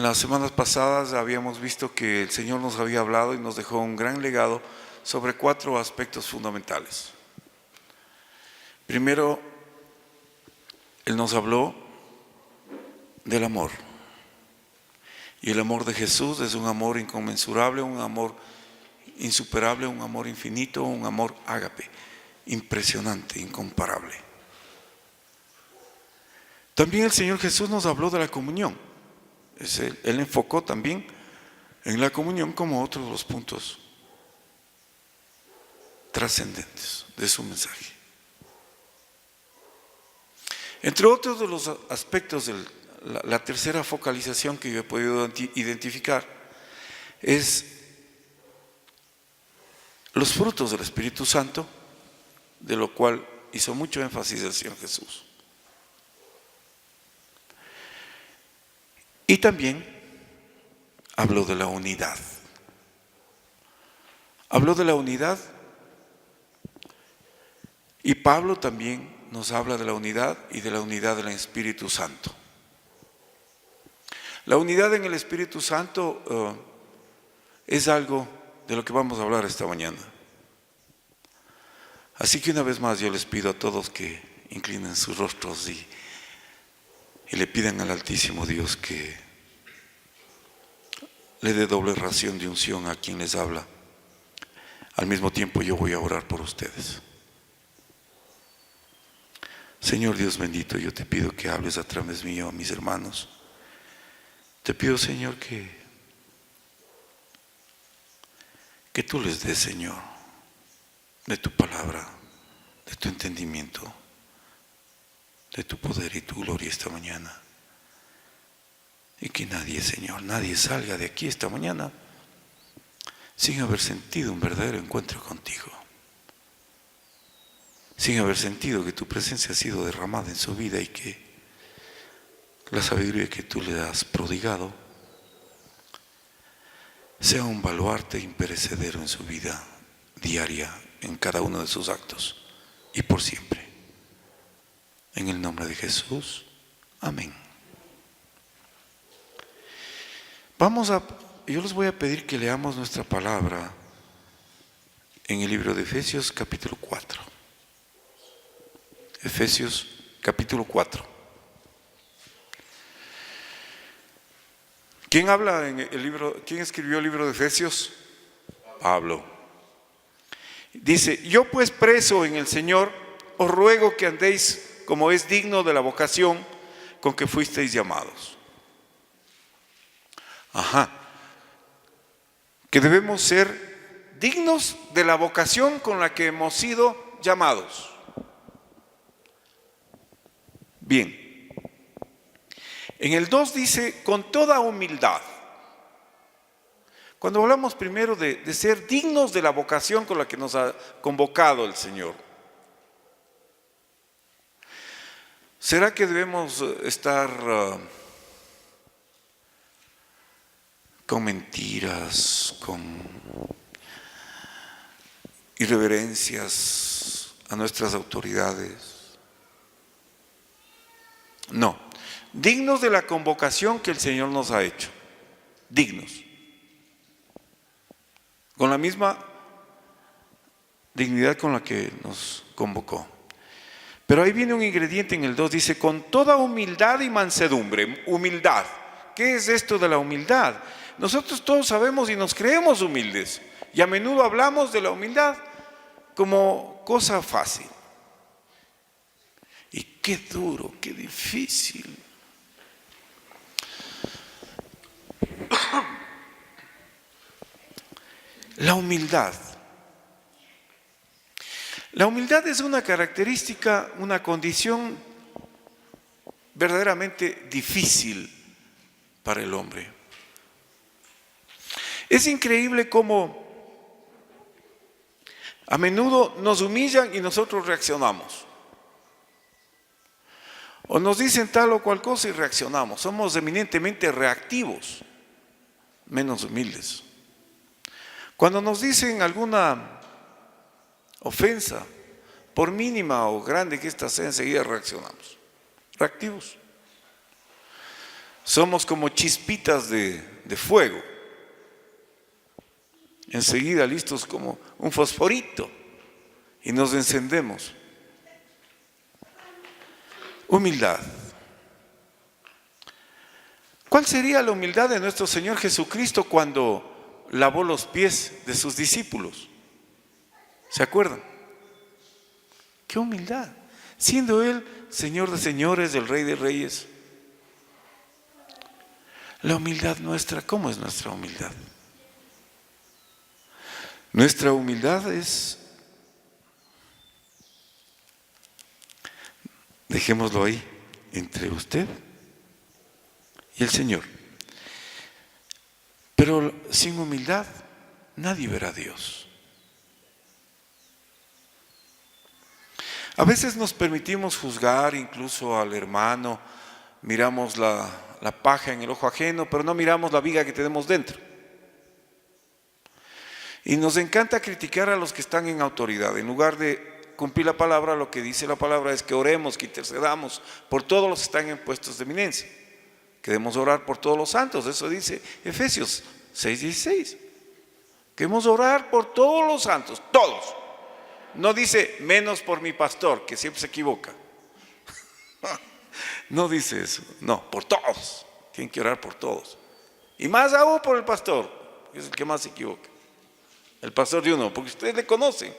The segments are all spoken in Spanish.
En las semanas pasadas habíamos visto que el Señor nos había hablado y nos dejó un gran legado sobre 4 aspectos fundamentales. Primero, Él nos habló del amor. Y el amor de Jesús es un amor inconmensurable, un amor insuperable, un amor infinito, un amor ágape, impresionante, incomparable. También el Señor Jesús nos habló de la comunión. Él enfocó también en la comunión como otro de los puntos trascendentes de su mensaje. Entre otros de los aspectos de la tercera focalización que yo he podido identificar es los frutos del Espíritu Santo, de lo cual hizo mucho énfasis el Señor Jesús. Y también habló de la unidad. Habló de la unidad y Pablo también nos habla de la unidad y de la unidad del Espíritu Santo. La unidad en el Espíritu Santo es algo de lo que vamos a hablar esta mañana. Así que una vez más yo les pido a todos que inclinen sus rostros y le pidan al Altísimo Dios que le dé doble ración de unción a quien les habla. Al mismo tiempo yo voy a orar por ustedes. Señor Dios bendito, yo te pido que hables a través mío a mis hermanos. Te pido, Señor, que tú les des, Señor, de tu palabra, de tu entendimiento, de tu poder y tu gloria esta mañana. Y que nadie, Señor, nadie salga de aquí esta mañana sin haber sentido un verdadero encuentro contigo, sin haber sentido que tu presencia ha sido derramada en su vida y que la sabiduría que tú le has prodigado sea un baluarte imperecedero en su vida diaria, en cada uno de sus actos y por siempre. En el nombre de Jesús, amén. Yo les voy a pedir que leamos nuestra palabra en el libro de Efesios capítulo 4. Efesios capítulo 4. ¿Quién habla en el libro? ¿Quién escribió el libro de Efesios? Pablo. Dice: yo pues preso en el Señor, os ruego que andéis como es digno de la vocación con que fuisteis llamados. Que debemos ser dignos de la vocación con la que hemos sido llamados. Bien. En el 2 dice, con toda humildad. Cuando hablamos primero de ser dignos de la vocación con la que nos ha convocado el Señor, ¿será que debemos estar con mentiras, con irreverencias a nuestras autoridades? No. Dignos de la convocación que el Señor nos ha hecho. Dignos. Con la misma dignidad con la que nos convocó. Pero ahí viene un ingrediente en el 2, dice, con toda humildad y mansedumbre. Humildad. ¿Qué es esto de la humildad? Nosotros todos sabemos y nos creemos humildes. Y a menudo hablamos de la humildad como cosa fácil. Y qué duro, qué difícil. La humildad. La humildad es una característica, una condición verdaderamente difícil para el hombre. Es increíble cómo a menudo nos humillan y nosotros reaccionamos. O nos dicen tal o cual cosa y reaccionamos. Somos eminentemente reactivos, menos humildes. Cuando nos dicen alguna ofensa, por mínima o grande que ésta sea, enseguida reaccionamos. Reactivos. Somos como chispitas de fuego, enseguida listos como un fosforito, y nos encendemos. Humildad. ¿Cuál sería la humildad de nuestro Señor Jesucristo cuando lavó los pies de sus discípulos? ¿Se acuerdan? ¡Qué humildad! Siendo Él Señor de señores, el Rey de reyes. La humildad nuestra, ¿cómo es nuestra humildad? Nuestra humildad es, dejémoslo ahí, entre usted y el Señor. Pero sin humildad nadie verá a Dios. A veces nos permitimos juzgar incluso al hermano, miramos la paja en el ojo ajeno, pero no miramos la viga que tenemos dentro. Y nos encanta criticar a los que están en autoridad. En lugar de cumplir la palabra, lo que dice la palabra es que oremos, que intercedamos por todos los que están en puestos de eminencia. Que debemos orar por todos los santos, eso dice Efesios 6:16. Que debemos orar por todos los santos, todos. No dice menos por mi pastor, que siempre se equivoca. No dice eso, no, por todos. Tienen que orar por todos. Y más aún por el pastor, que es el que más se equivoca. El pastor de uno, porque ustedes le conocen.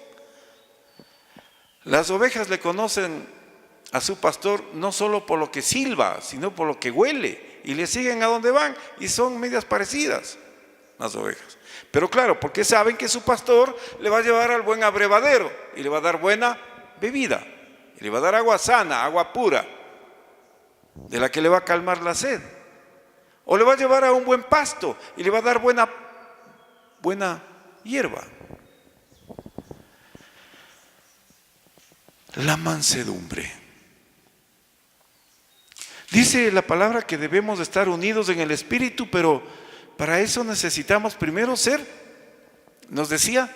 Las ovejas le conocen a su pastor no solo por lo que silba, sino por lo que huele. Y le siguen a donde van y son medias parecidas las ovejas. Pero claro, porque saben que su pastor le va a llevar al buen abrevadero y le va a dar buena bebida. Y le va a dar agua sana, agua pura, de la que le va a calmar la sed. O le va a llevar a un buen pasto y le va a dar buena hierba. La mansedumbre. Dice la palabra que debemos estar unidos en el Espíritu, pero para eso necesitamos primero ser, nos decía,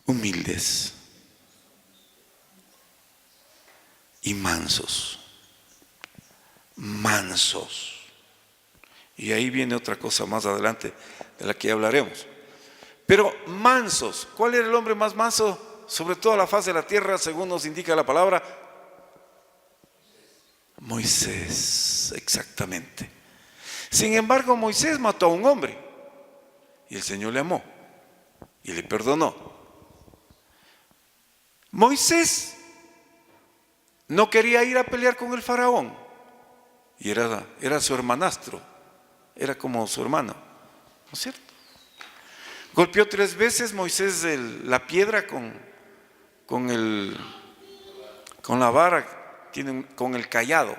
humildes y mansos. Mansos. Y ahí viene otra cosa más adelante de la que hablaremos. Pero mansos. ¿Cuál era el hombre más manso sobre toda la faz de la tierra, según nos indica la palabra? Moisés, exactamente. Sin embargo, Moisés mató a un hombre y el Señor le amó y le perdonó. Moisés no quería ir a pelear con el faraón y era su hermanastro, era como su hermano, ¿no es cierto? Golpeó 3 veces Moisés la piedra con la vara, con el cayado,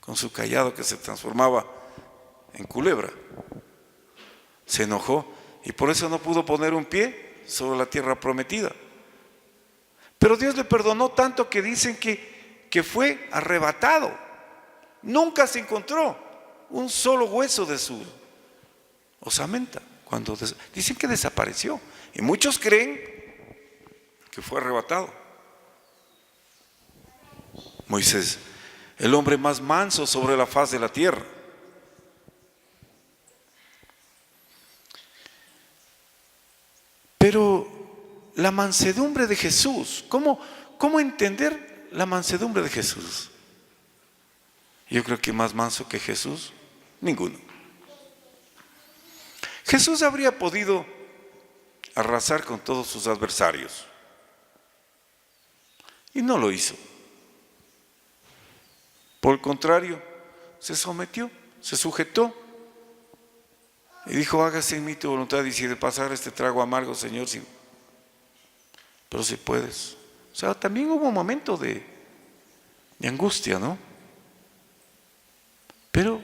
con su cayado que se transformaba en culebra. Se enojó y por eso no pudo poner un pie sobre la tierra prometida. Pero Dios le perdonó tanto que dicen que fue arrebatado. Nunca se encontró un solo hueso de su osamenta. Dicen que desapareció. Y muchos creen que fue arrebatado. Moisés, el hombre más manso sobre la faz de la tierra. Pero la mansedumbre de Jesús, ¿cómo entender la mansedumbre de Jesús? Yo creo que más manso que Jesús, ninguno. Jesús habría podido arrasar con todos sus adversarios y no lo hizo. Por el contrario, se sometió, se sujetó y dijo: hágase en mí tu voluntad, y si de pasar este trago amargo, Señor, sí, pero si puedes. O sea, también hubo un momento de angustia, ¿no? Pero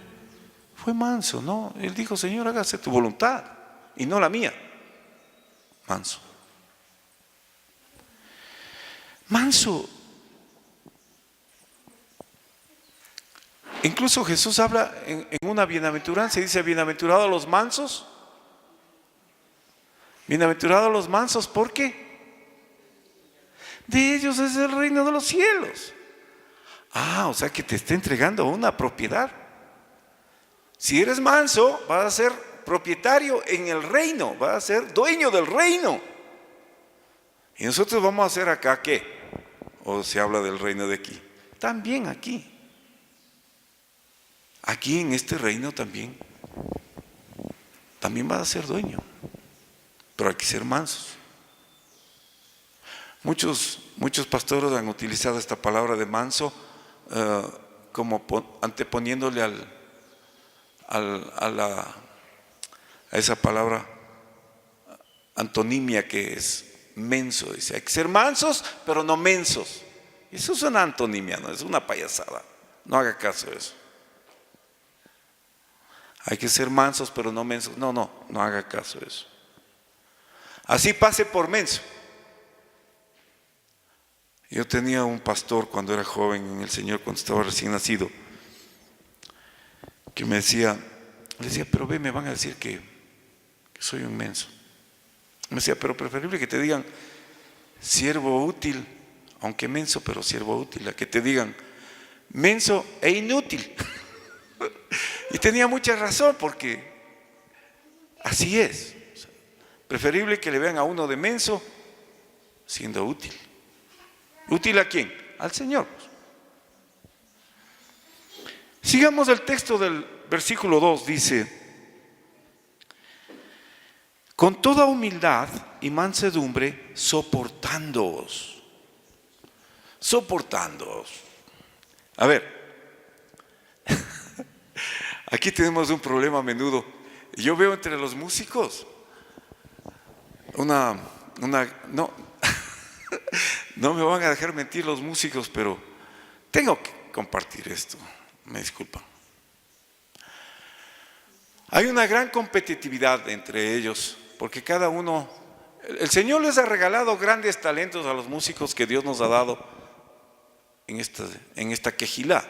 fue manso, ¿no? Él dijo: Señor, hágase tu voluntad y no la mía. Manso. Manso. Incluso Jesús habla en una bienaventuranza y dice: bienaventurados los mansos. Bienaventurados los mansos, ¿por qué? De ellos es el reino de los cielos. O sea que te está entregando una propiedad. Si eres manso, vas a ser propietario en el reino, vas a ser dueño del reino. Y nosotros vamos a hacer acá, ¿qué? O se habla del reino de aquí. También aquí. Aquí en este reino también vas a ser dueño. Pero hay que ser mansos. Muchos pastores han utilizado esta palabra de manso como anteponiéndole a esa palabra antonimia que es menso. Dice, hay que ser mansos, pero no mensos. Eso es una antonimia, no es una payasada. No haga caso de eso. Hay que ser mansos, pero no mensos. No haga caso de eso. Así pase por menso. Yo tenía un pastor cuando era joven en el Señor, cuando estaba recién nacido, que me decía, pero ve, me van a decir que soy un menso. Me decía, pero preferible que te digan siervo útil, aunque menso, pero siervo útil, a que te digan menso e inútil. Y tenía mucha razón, porque así es. Preferible que le vean a uno de menso siendo útil. ¿Útil a quién? Al Señor. Sigamos el texto del versículo 2, dice: con toda humildad y mansedumbre, soportándoos. A ver, aquí tenemos un problema a menudo. Yo veo entre los músicos no me van a dejar mentir los músicos, pero tengo que compartir esto, me disculpan. Hay una gran competitividad entre ellos, porque cada uno, el Señor les ha regalado grandes talentos a los músicos que Dios nos ha dado en esta quejilá.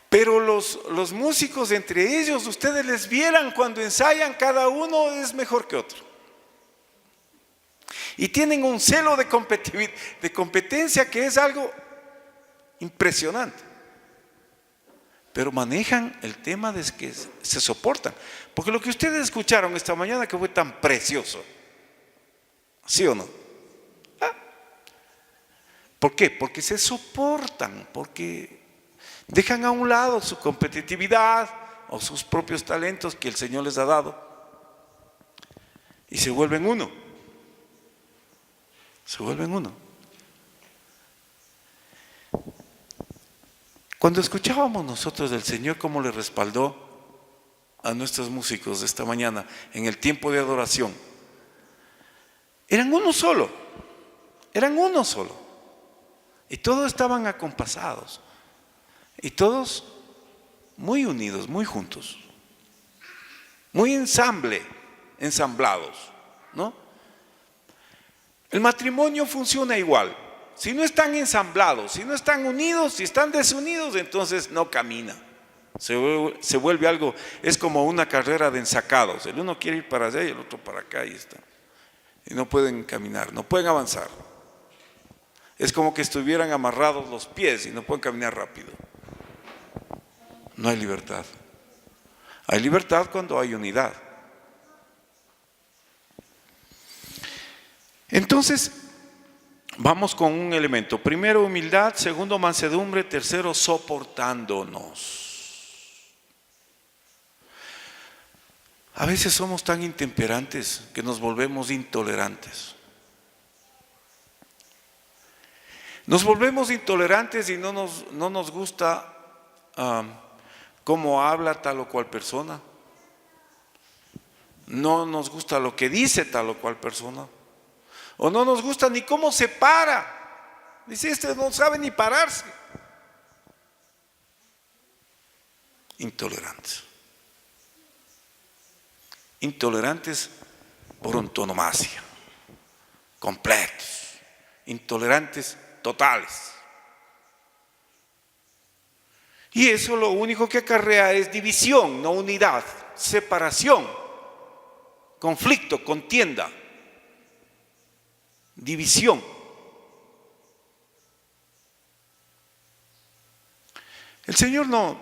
Pero los músicos entre ellos, ustedes les vieran cuando ensayan, cada uno es mejor que otro. Y tienen un celo de competencia que es algo impresionante. Pero manejan el tema de que se soportan. Porque lo que ustedes escucharon esta mañana que fue tan precioso, ¿sí o no? ¿Por qué? Porque se soportan, porque dejan a un lado su competitividad o sus propios talentos que el Señor les ha dado y se vuelven uno. Cuando escuchábamos nosotros del Señor cómo le respaldó a nuestros músicos de esta mañana en el tiempo de adoración, eran uno solo, y todos estaban acompasados, y todos muy unidos, muy juntos, muy ensamblados, ¿no? El matrimonio funciona igual. Si no están ensamblados, si no están unidos, si están desunidos, entonces no camina. Se vuelve algo, es como una carrera de ensacados. El uno quiere ir para allá y el otro para acá y está. Y no pueden caminar, no pueden avanzar. Es como que estuvieran amarrados los pies y no pueden caminar rápido. No hay libertad. Hay libertad cuando hay unidad. Entonces, vamos con un elemento. Primero, humildad. Segundo, mansedumbre. Tercero, soportándonos. A veces somos tan intemperantes que nos volvemos intolerantes. Nos volvemos intolerantes y no nos gusta cómo habla tal o cual persona. No nos gusta lo que dice tal o cual persona. O no nos gusta ni cómo se para. Dice, este no sabe ni pararse. Intolerantes. Intolerantes por antonomasia. Completos. Intolerantes totales. Y eso lo único que acarrea es división, no unidad, separación, conflicto, contienda. División. El Señor no,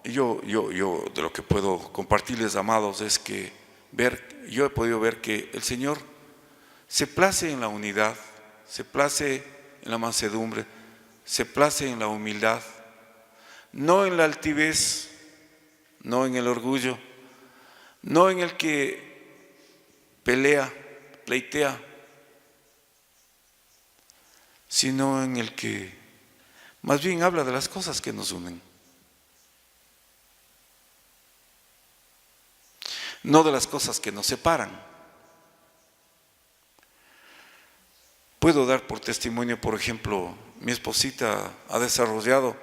yo de lo que puedo compartirles, amados, es que yo he podido ver que el Señor se place en la unidad, se place en la mansedumbre, se place en la humildad, no en la altivez, no en el orgullo, no en el que pelea, pleitea, sino en el que más bien habla de las cosas que nos unen, no de las cosas que nos separan. Puedo dar por testimonio, por ejemplo, mi esposita ha desarrollado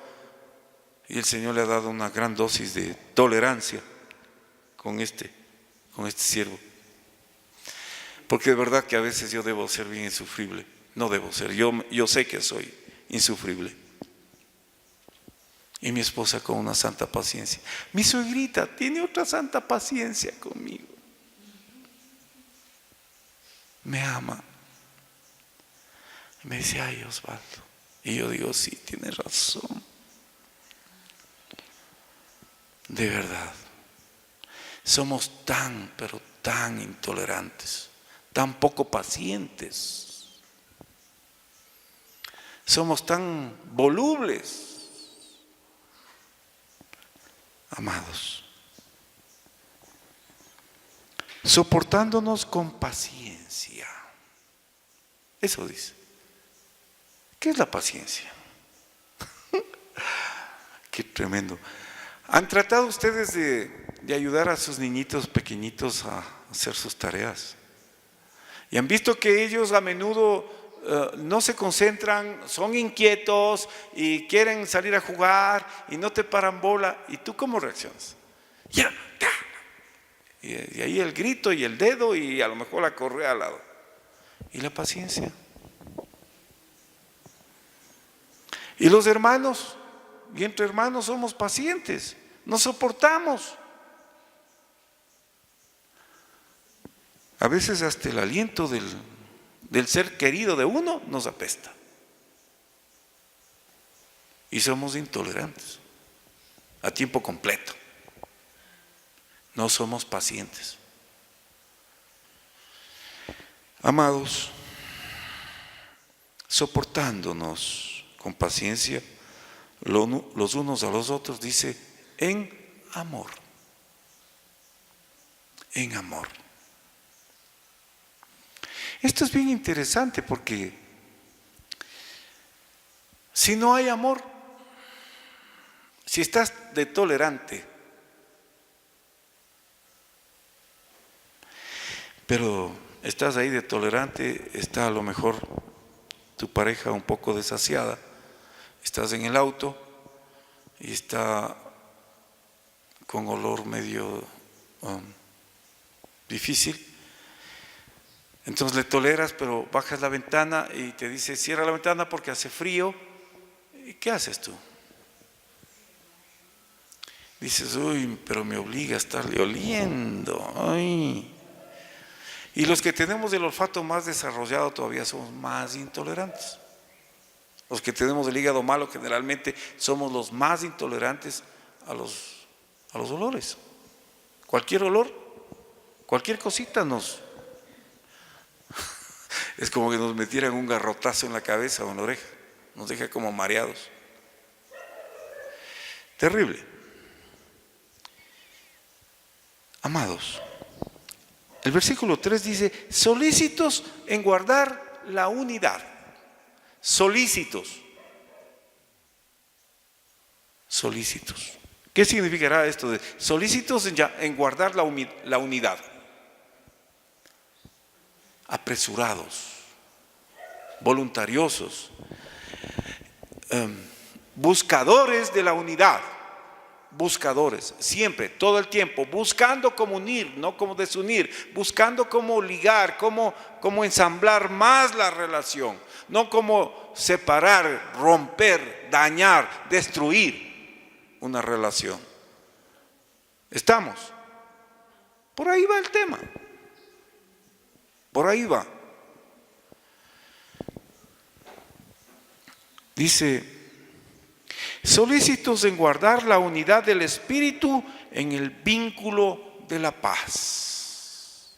y el Señor le ha dado una gran dosis de tolerancia con este siervo. Porque de verdad que a veces yo debo ser bien insufrible. No debo ser, yo sé que soy insufrible. Y mi esposa con una santa paciencia. Mi suegrita tiene otra santa paciencia conmigo. Me ama. Me dice, ay, Osvaldo. Y yo digo, sí, tienes razón. De verdad. Somos tan, pero tan intolerantes, tan poco pacientes. Somos tan volubles. Amados, soportándonos con paciencia. Eso dice. ¿Qué es la paciencia? Qué tremendo. ¿Han tratado ustedes de ayudar a sus niñitos pequeñitos a hacer sus tareas? Y han visto que ellos a menudo no se concentran, son inquietos y quieren salir a jugar y no te paran bola. ¿Y tú cómo reaccionas? Ya, ya. Y ahí el grito y el dedo y a lo mejor la correa al lado. ¿Y la paciencia? Y los hermanos, y entre hermanos somos pacientes, nos soportamos. A veces hasta el aliento del ser querido de uno nos apesta. Y somos intolerantes a tiempo completo. No somos pacientes. Amados, soportándonos con paciencia los unos a los otros, dice, en amor. En amor. Esto es bien interesante porque si no hay amor, si estás de tolerante, pero estás ahí de tolerante, está a lo mejor tu pareja un poco desasiada, estás en el auto y está con olor medio difícil. Entonces le toleras, pero bajas la ventana y te dice, cierra la ventana porque hace frío. ¿Y qué haces tú? Dices, uy, pero me obliga a estarle oliendo. Ay. Y los que tenemos el olfato más desarrollado todavía somos más intolerantes. Los que tenemos el hígado malo generalmente somos los más intolerantes a los olores. Cualquier olor, cualquier cosita es como que nos metieran un garrotazo en la cabeza o en la oreja, nos deja como mareados. Terrible. Amados, el versículo 3 dice, solícitos en guardar la unidad. Solícitos. Solícitos. ¿Qué significará esto de solícitos en guardar la unidad? Apresurados, voluntariosos, buscadores de la unidad, buscadores, siempre, todo el tiempo, buscando cómo unir, no cómo desunir, buscando cómo ligar, cómo ensamblar más la relación, no cómo separar, romper, dañar, destruir una relación. ¿Estamos? Por ahí va el tema. Por ahí va. Dice, solícitos en guardar la unidad del Espíritu en el vínculo de la paz.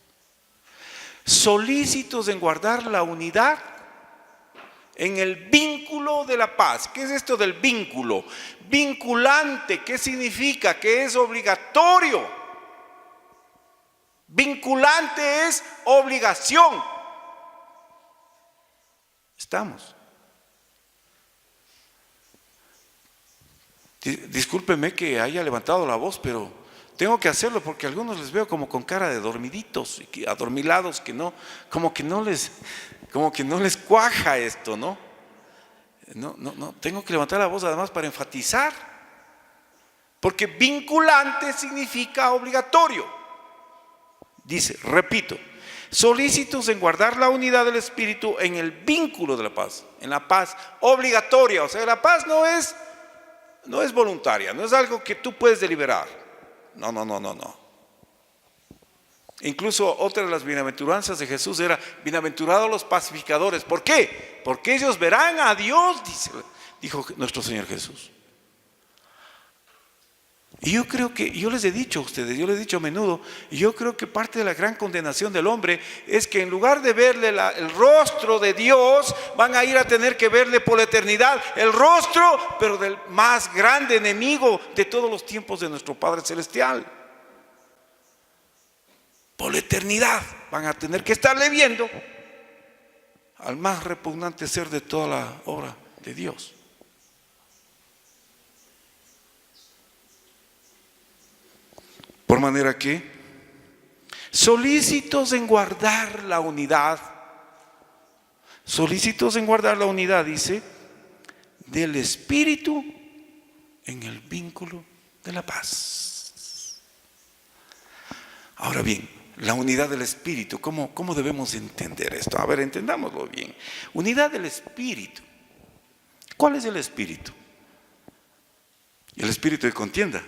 Solícitos en guardar la unidad en el vínculo de la paz. ¿Qué es esto del vínculo? Vinculante, ¿qué significa? Que es obligatorio. Vinculante es obligación. Estamos. Discúlpeme que haya levantado la voz, pero tengo que hacerlo porque a algunos les veo como con cara de dormiditos, adormilados, como que no les cuaja esto, ¿no? No, tengo que levantar la voz además para enfatizar, porque vinculante significa obligatorio. Dice, repito, solícitos en guardar la unidad del Espíritu en el vínculo de la paz, en la paz obligatoria. O sea, la paz no es voluntaria, no es algo que tú puedes deliberar. No. Incluso otra de las bienaventuranzas de Jesús era: bienaventurados los pacificadores. ¿Por qué? Porque ellos verán a Dios, dijo nuestro Señor Jesús. Y yo creo que, yo les he dicho a ustedes, yo les he dicho a menudo, yo creo que parte de la gran condenación del hombre es que en lugar de verle el rostro de Dios, van a ir a tener que verle por la eternidad el rostro, pero del más grande enemigo de todos los tiempos de nuestro Padre Celestial. Por la eternidad van a tener que estarle viendo al más repugnante ser de toda la obra de Dios. Por manera que, solícitos en guardar la unidad, dice, del Espíritu en el vínculo de la paz. Ahora bien, la unidad del Espíritu, ¿cómo debemos entender esto? A ver, entendámoslo bien. Unidad del Espíritu. ¿Cuál es el Espíritu? El espíritu de contienda,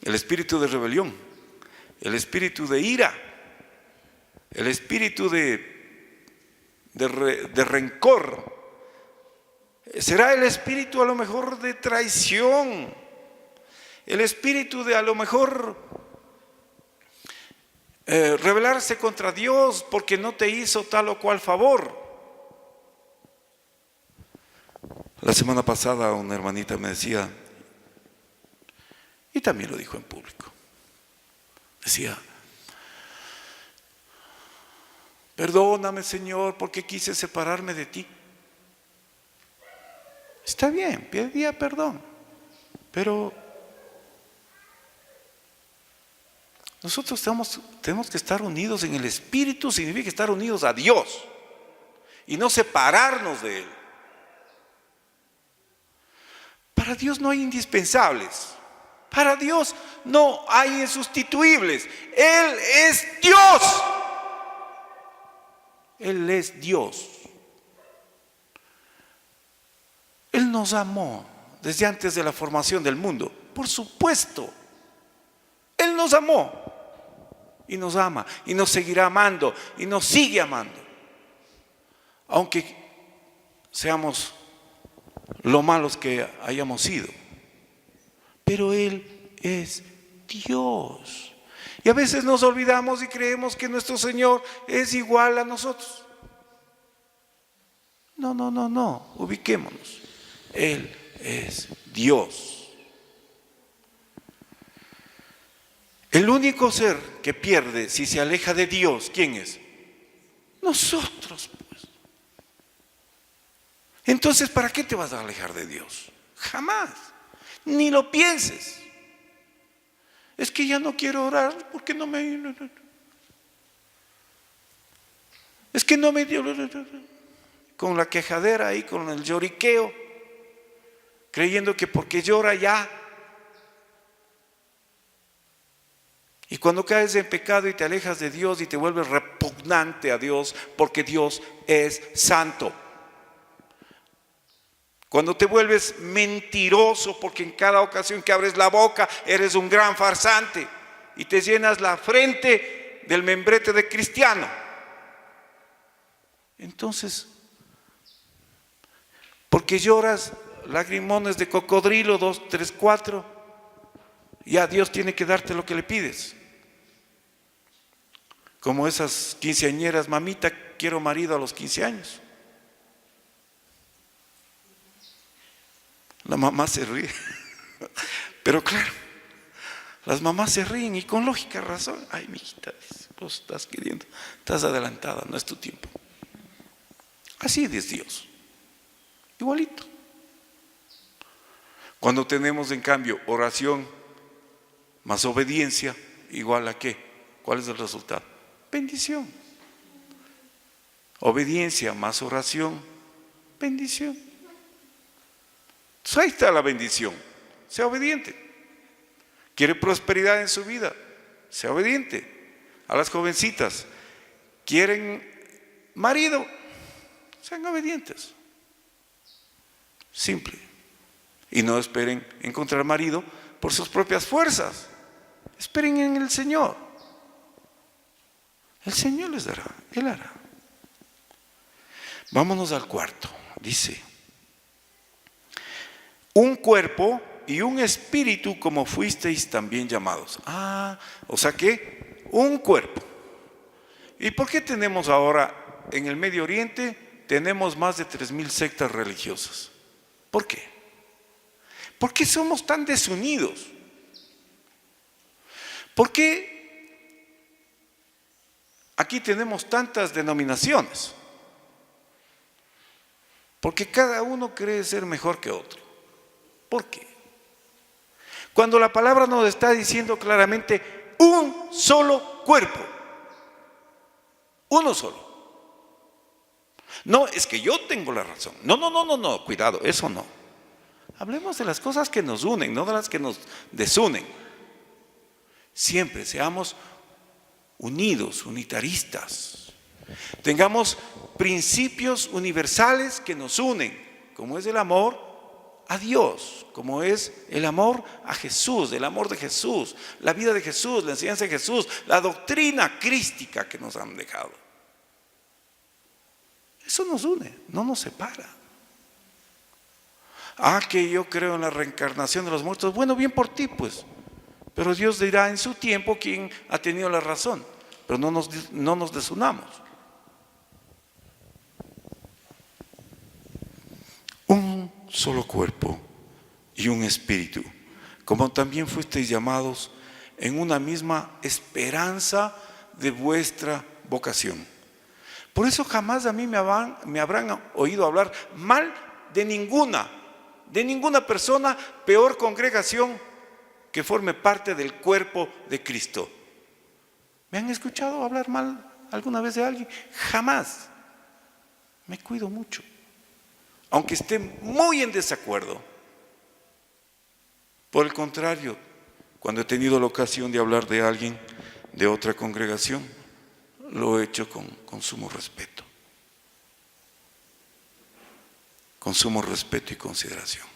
el espíritu de rebelión, el espíritu de ira, el espíritu de rencor. Será el espíritu a lo mejor de traición, el espíritu de a lo mejor rebelarse contra Dios porque no te hizo tal o cual favor. La semana pasada una hermanita me decía, y también lo dijo en público, decía: perdóname, Señor, porque quise separarme de ti. Está bien, pedía perdón, pero nosotros tenemos que estar unidos en el Espíritu. Significa estar unidos a Dios y no separarnos de Él. Para Dios no hay indispensables. Para Dios no hay insustituibles. Él es Dios. Él es Dios. Él nos amó desde antes de la formación del mundo. Por supuesto. Él nos amó y nos ama y nos seguirá amando y nos sigue amando. Aunque seamos lo malos que hayamos sido. Pero Él es Dios. Y a veces nos olvidamos y creemos que nuestro Señor es igual a nosotros. No, ubiquémonos. Él es Dios. El único ser que pierde si se aleja de Dios, ¿quién es? Nosotros, pues. Entonces, ¿para qué te vas a alejar de Dios? Jamás. Ni lo pienses. Es que ya no quiero orar porque no me... Es que no me dio... Con la quejadera ahí, con el lloriqueo, creyendo que porque llora ya. Y cuando caes en pecado y te alejas de Dios y te vuelves repugnante a Dios, porque Dios es santo. Cuando te vuelves mentiroso, porque en cada ocasión que abres la boca eres un gran farsante y te llenas la frente del membrete de cristiano. Entonces, porque lloras lagrimones de cocodrilo, 2, 3, 4, ya Dios tiene que darte lo que le pides. Como esas quinceañeras, mamita, quiero marido a los 15 años. La mamá se ríe. Pero claro, las mamás se ríen y con lógica razón. Ay, mijita, vos estás queriendo, estás adelantada, no es tu tiempo. Así es Dios, igualito. Cuando tenemos en cambio oración más obediencia, igual a ¿qué? ¿Cuál es el resultado? Bendición. Obediencia más oración, bendición. Entonces ahí está la bendición. Sea obediente. ¿Quiere prosperidad en su vida? Sea obediente. A las jovencitas, ¿quieren marido? Sean obedientes. Simple. Y no esperen encontrar marido por sus propias fuerzas. Esperen en el Señor. El Señor les dará, Él hará. Vámonos al cuarto. Dice: un cuerpo y un espíritu, como fuisteis también llamados. O sea que un cuerpo. ¿Y por qué tenemos ahora en el Medio Oriente, tenemos más de 3,000 sectas religiosas? ¿Por qué? ¿Por qué somos tan desunidos? ¿Por qué aquí tenemos tantas denominaciones? Porque cada uno cree ser mejor que otro. ¿Por qué? Cuando la palabra nos está diciendo claramente un solo cuerpo. Uno solo. No, es que yo tengo la razón. No, cuidado, eso no. Hablemos de las cosas que nos unen, no de las que nos desunen. Siempre seamos unidos, unitaristas. Tengamos principios universales que nos unen, como es el amor a Dios, como es el amor a Jesús, el amor de Jesús, la vida de Jesús, la enseñanza de Jesús, la doctrina crística que nos han dejado. Eso nos une, no nos separa. Que yo creo en la reencarnación de los muertos. Bueno, bien por ti, pues. Pero Dios dirá en su tiempo quién ha tenido la razón. Pero no nos desunamos. Un solo cuerpo y un espíritu, como también fuisteis llamados en una misma esperanza de vuestra vocación. Por eso jamás a mí me habrán oído hablar mal de ninguna persona, peor congregación que forme parte del cuerpo de Cristo. ¿Me han escuchado hablar mal alguna vez de alguien? Jamás. Me cuido mucho. Aunque esté muy en desacuerdo. Por el contrario, cuando he tenido la ocasión de hablar de alguien de otra congregación, lo he hecho con sumo respeto. Con sumo respeto y consideración.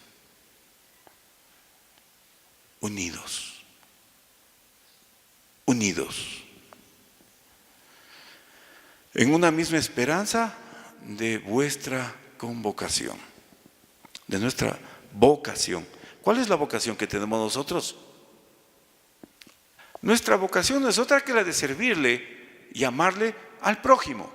Unidos. Unidos. En una misma esperanza de vuestra convocación, de nuestra vocación. ¿Cuál es la vocación que tenemos nosotros? Nuestra vocación no es otra que la de servirle y amarle al prójimo.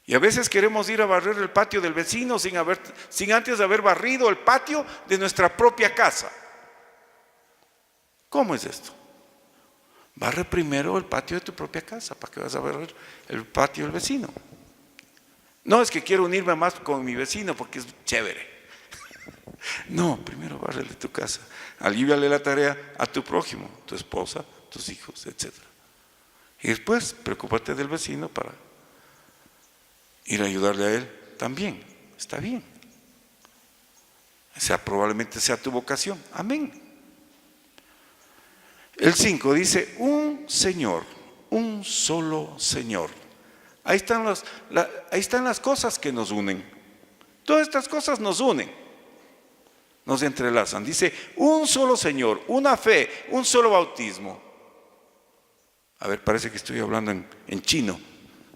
Y a veces queremos ir a barrer el patio del vecino sin antes haber barrido el patio de nuestra propia casa. ¿Cómo es esto? Barre primero el patio de tu propia casa. ¿Para qué vas a barrer el patio del vecino? No es que quiero unirme más con mi vecino porque es chévere. No, primero barre de tu casa. Aliviale la tarea a tu prójimo, tu esposa, tus hijos, etc. Y después preocúpate del vecino para ir a ayudarle a él también. Está bien. Probablemente sea tu vocación. Amén. El 5 dice: un Señor, un solo Señor. Ahí están las cosas que nos unen. Todas estas cosas nos unen, nos entrelazan. Dice: un solo Señor, una fe, un solo bautismo. A ver, parece que estoy hablando en chino.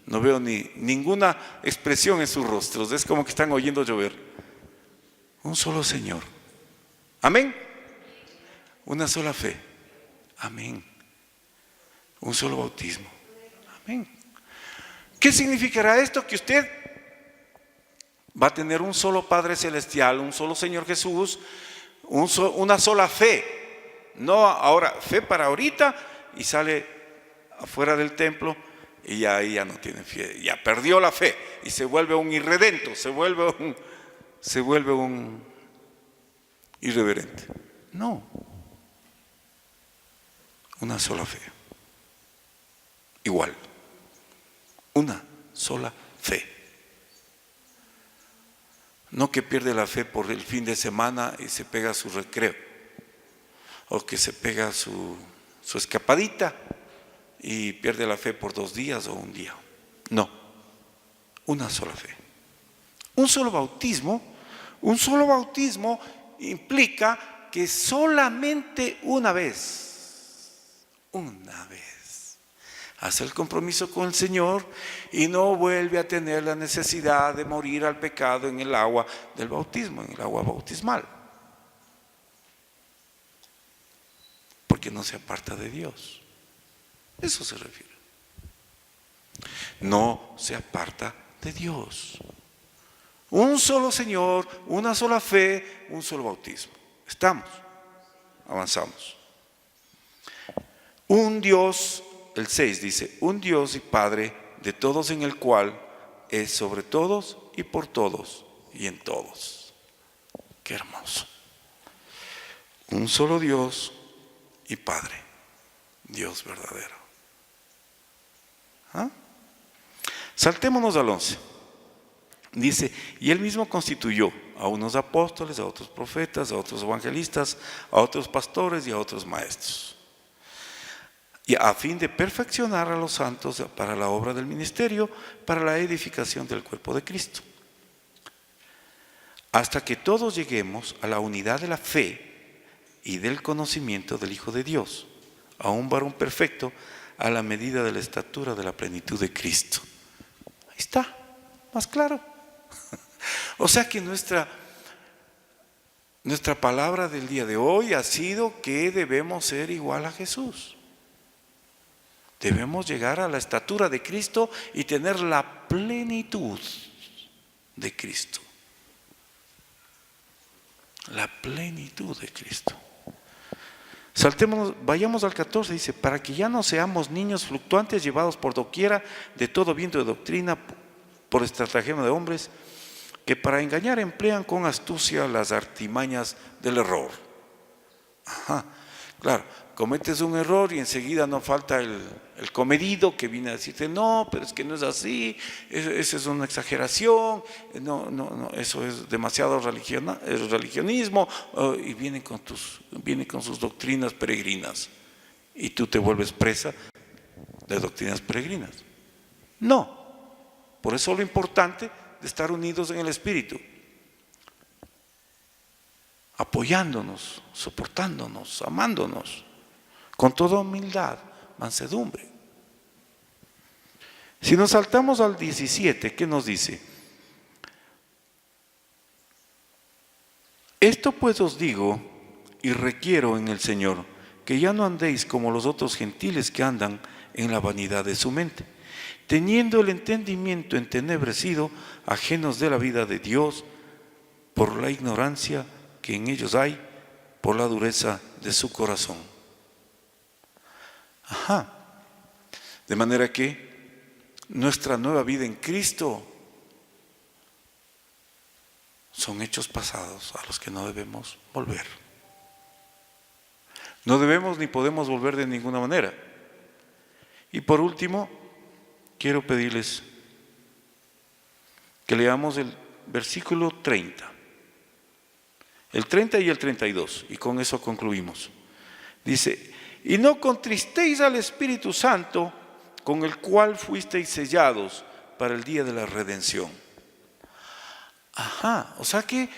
No veo ninguna expresión en sus rostros. Es como que están oyendo llover. Un solo Señor. Amén. Una sola fe. Amén. Un solo bautismo. Amén. ¿Qué significará esto? Que usted va a tener un solo Padre Celestial, un solo Señor Jesús, una sola fe. No ahora, fe para ahorita y sale afuera del templo y ahí ya no tiene fe, ya perdió la fe y se vuelve un irredento, se vuelve un irreverente. No, una sola fe. Igual, una sola fe. No que pierde la fe por el fin de semana y se pega su recreo, o que se pega su escapadita y pierde la fe por 2 días o un día. No, una sola fe. Un solo bautismo implica que solamente una vez, hace el compromiso con el Señor y no vuelve a tener la necesidad de morir al pecado en el agua del bautismo, en el agua bautismal. Porque no se aparta de Dios. Eso se refiere. No se aparta de Dios. Un solo Señor, una sola fe, un solo bautismo. ¿Estamos? Avanzamos. Un Dios, el 6 dice, un Dios y Padre de todos, en el cual es sobre todos y por todos y en todos. Qué hermoso. Un solo Dios y Padre, Dios verdadero. ¿Ah? Saltémonos al 11. Dice, y él mismo constituyó a unos apóstoles, a otros profetas, a otros evangelistas, a otros pastores y a otros maestros, y a fin de perfeccionar a los santos para la obra del ministerio, para la edificación del cuerpo de Cristo, hasta que todos lleguemos a la unidad de la fe y del conocimiento del Hijo de Dios, a un varón perfecto, a la medida de la estatura de la plenitud de Cristo. Ahí está, más claro. O sea que nuestra palabra del día de hoy ha sido que debemos ser igual a Jesús. Debemos llegar a la estatura de Cristo y tener la plenitud de Cristo. La plenitud de Cristo. Saltémonos, vayamos al 14, dice, para que ya no seamos niños fluctuantes llevados por doquiera de todo viento de doctrina, por estratagema de hombres, que para engañar emplean con astucia las artimañas del error. Ajá, claro, cometes un error y enseguida no falta el comedido que viene a decirte, no, pero es que no es así, eso es una exageración, no, eso es demasiado religionismo, y vienen con sus doctrinas peregrinas, y tú te vuelves presa de doctrinas peregrinas. No, por eso lo importante de estar unidos en el Espíritu, apoyándonos, soportándonos, amándonos, con toda humildad, mansedumbre. Si nos saltamos al 17, ¿qué nos dice? Esto pues os digo y requiero en el Señor, que ya no andéis como los otros gentiles que andan en la vanidad de su mente, teniendo el entendimiento entenebrecido, ajenos de la vida de Dios, por la ignorancia que en ellos hay, por la dureza de su corazón. Ajá. De manera que nuestra nueva vida en Cristo son hechos pasados a los que no debemos volver. No debemos ni podemos volver de ninguna manera. Y por último, quiero pedirles que leamos el versículo 30, el 30 y el 32, y con eso concluimos. Dice, y no contristéis al Espíritu Santo, con el cual fuisteis sellados para el día de la redención. Ajá, o sea que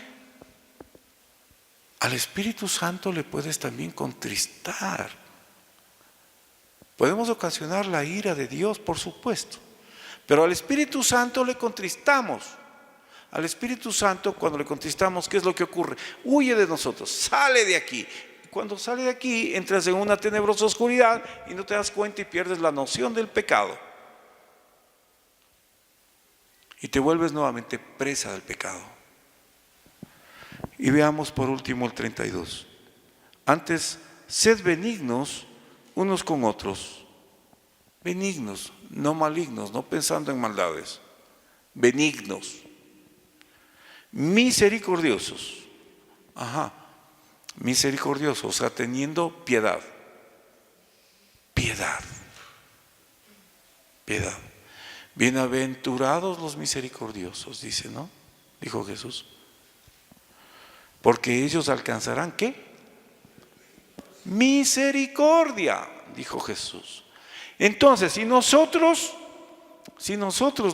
al Espíritu Santo le puedes también contristar. Podemos ocasionar la ira de Dios, por supuesto, Pero al Espíritu Santo le contristamos. Al Espíritu Santo, cuando le contristamos, ¿qué es lo que ocurre? Huye de nosotros, sale de aquí. Cuando sale de aquí, entras en una tenebrosa oscuridad y no te das cuenta y pierdes la noción del pecado. Y te vuelves nuevamente presa del pecado. Y veamos por último el 32. Antes, sed benignos unos con otros. Benignos, no malignos, no pensando en maldades. Benignos. Misericordiosos. Misericordiosos, o sea, teniendo piedad. Piedad. Bienaventurados los misericordiosos, dice, ¿no? Dijo Jesús. Porque ellos alcanzarán, ¿qué? Misericordia, dijo Jesús. Entonces, si nosotros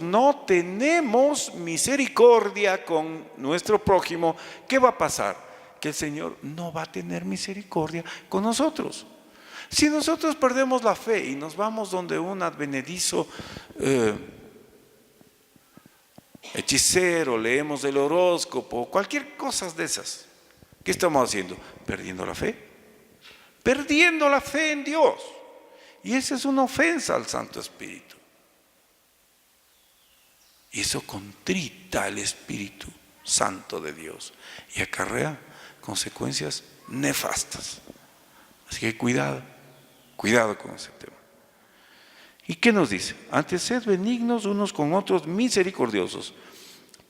no tenemos misericordia con nuestro prójimo, ¿qué va a pasar? Que el Señor no va a tener misericordia con nosotros. Si nosotros perdemos la fe y nos vamos donde un advenedizo hechicero, leemos el horóscopo, cualquier cosa de esas, ¿qué estamos haciendo? Perdiendo la fe. Perdiendo la fe en Dios. Y esa es una ofensa al Santo Espíritu. Y eso contrita al Espíritu Santo de Dios y acarrea consecuencias nefastas. Así que cuidado con ese tema. ¿Y qué nos dice? Antes sed benignos unos con otros, misericordiosos,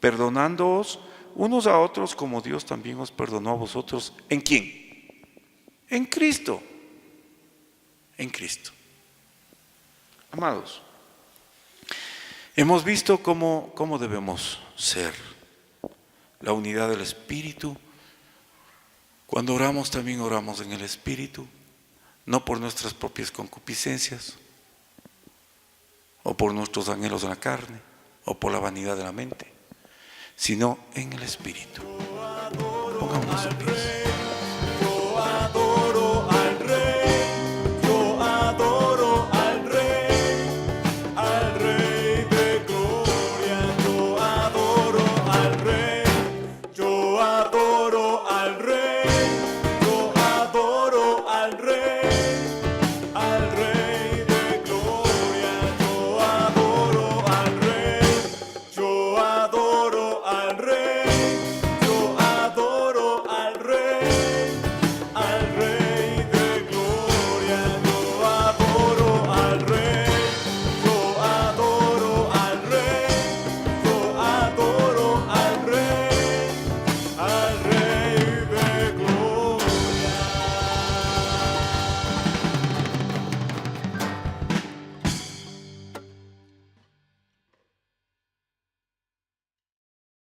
perdonándoos unos a otros como Dios también os perdonó a vosotros. ¿En quién? En Cristo. En Cristo. Amados, hemos visto cómo debemos ser. La unidad del Espíritu. Cuando oramos también oramos en el Espíritu, no por nuestras propias concupiscencias, o por nuestros anhelos de la carne, o por la vanidad de la mente, sino en el Espíritu. Pongámonos en pie.